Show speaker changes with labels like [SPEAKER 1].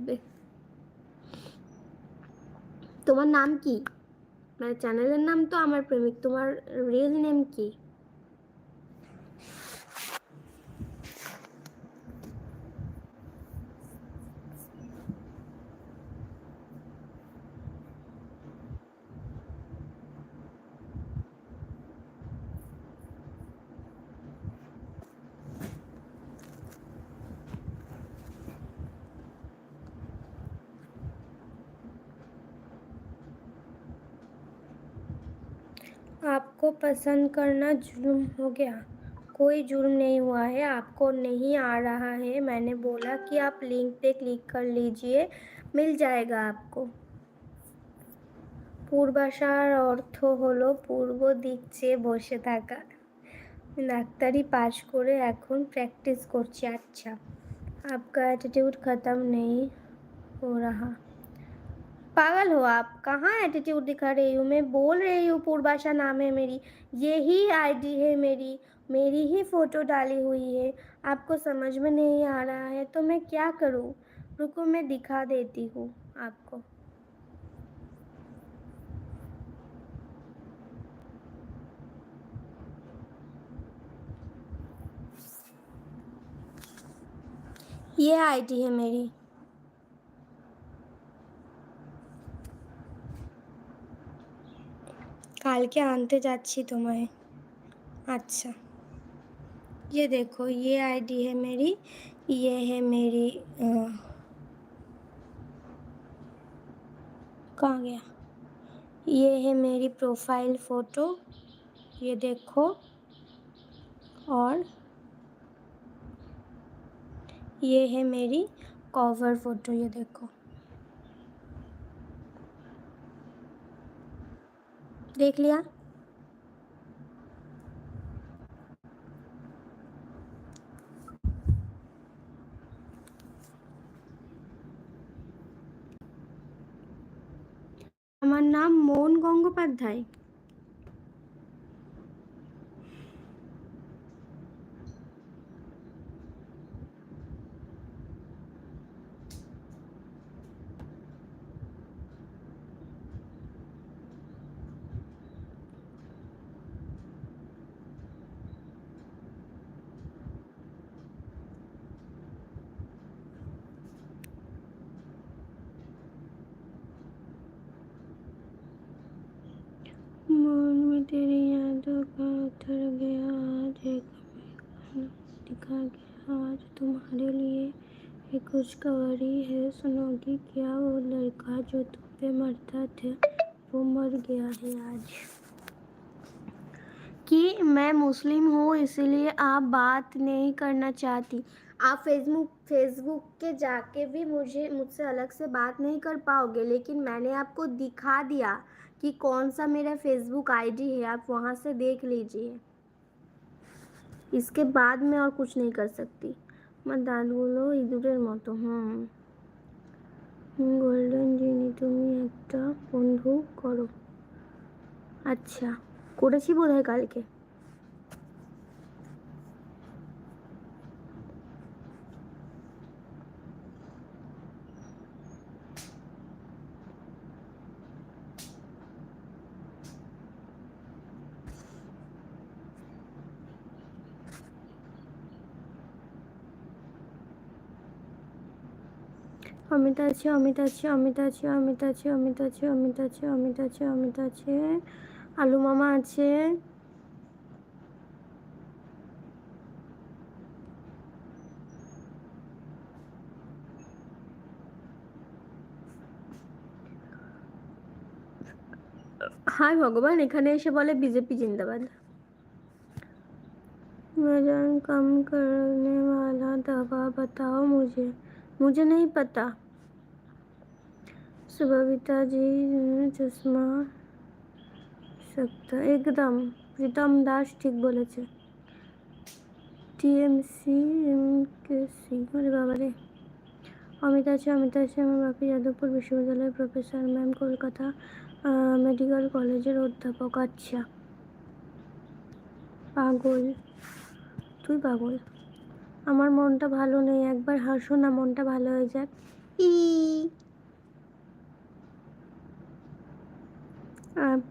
[SPEAKER 1] থাকবে। তোমার নাম কি? মানে চ্যানেলের নাম তো আমার প্রেমিক, তোমার রিয়েল নেম কি? आपको पसंद करना जुल्म हो गया? कोई जुल्म नहीं हुआ है, आपको नहीं आ रहा है, मैंने बोला कि आप लिंक पे क्लिक कर लीजिए, मिल जाएगा आपको। পূর্বাশার অর্থ হলো পূর্ব দিক চেয়ে বসে থাকা। ডাক্তারি পাশ করে এখন প্র্যাকটিস করছি। अच्छा, आपका एटीट्यूड खत्म नहीं हो रहा। पागल हो आप? कहाँ एटीट्यूड दिखा रही हूँ? मैं बोल रही हूँ पूर्वाशा नाम है मेरी, यही आईडी है मेरी ही फोटो डाली हुई है। आपको समझ में नहीं आ रहा है तो मैं क्या करूँ? रुको मैं दिखा देती हूँ आपको। ये आईडी है मेरी। কালকে আনতে যাচ্ছি তোমায়। अच्छा, ये देखो, ये आईडी है मेरी, ये है मेरी कहाँ गया? ये है मेरी प्रोफाइल फ़ोटो, ये देखो। और ये है मेरी कवर फ़ोटो, ये देखो। देख लिया? আমার নাম মন গঙ্গোপাধ্যায়। मन में तेरी यादों का उतर गया, आज एक मेघ दिखा गया, आज तुम्हारे लिए ये खुशखबरी है, सुनोगी क्या? वो लड़का जो तुम पे मरता था वो मर गया है आज। कि मैं मुस्लिम हूँ इसीलिए आप बात नहीं करना चाहती। आप फेसबुक के जाके भी मुझसे अलग से बात नहीं कर पाओगे, लेकिन मैंने आपको दिखा दिया कि कौन सा मेरा फेसबुक आईडी है, आप वहाँ से देख लीजिए। इसके बाद मैं और कुछ नहीं कर सकती। আমার দাঁতগুলো ইঁদুরের মতো। গোল্ডেন জিনি তুমি একটা বন্ধু করো। আচ্ছা, করেছি বোধহয় কালকে। অমিত আছে, অমিত আছে, অমিত আছে, অমিত আছে, অমিত আছে, অমিত আছে, অমিত আছে, অমিত আছে, আলু মামা আছে। হায় ভগবান, এখানে এসে বলে বিজেপি জিন্দাবাদ। वजन कम करने वाला दवा बताओ मुझे। मुझे नहीं पता। सुबविता जी चश्मा सकता एकदम। प्रीतम दास ठीक বলেছে। টিএমসি এমকেসি, আরে বাবা রে। অমিত আছে, অমিত আছে, আমার বাপি যাদবপুর বিশ্ববিদ্যালয়ের প্রফেসর, ম্যাম কলকাতা মেডিকেল কলেজের অধ্যাপক। আচ্ছা, পাগল, তুই পাগল। আমার মনটা ভালো নেই, একবার হাসো না, মনটা ভালো হয়ে যাক। आप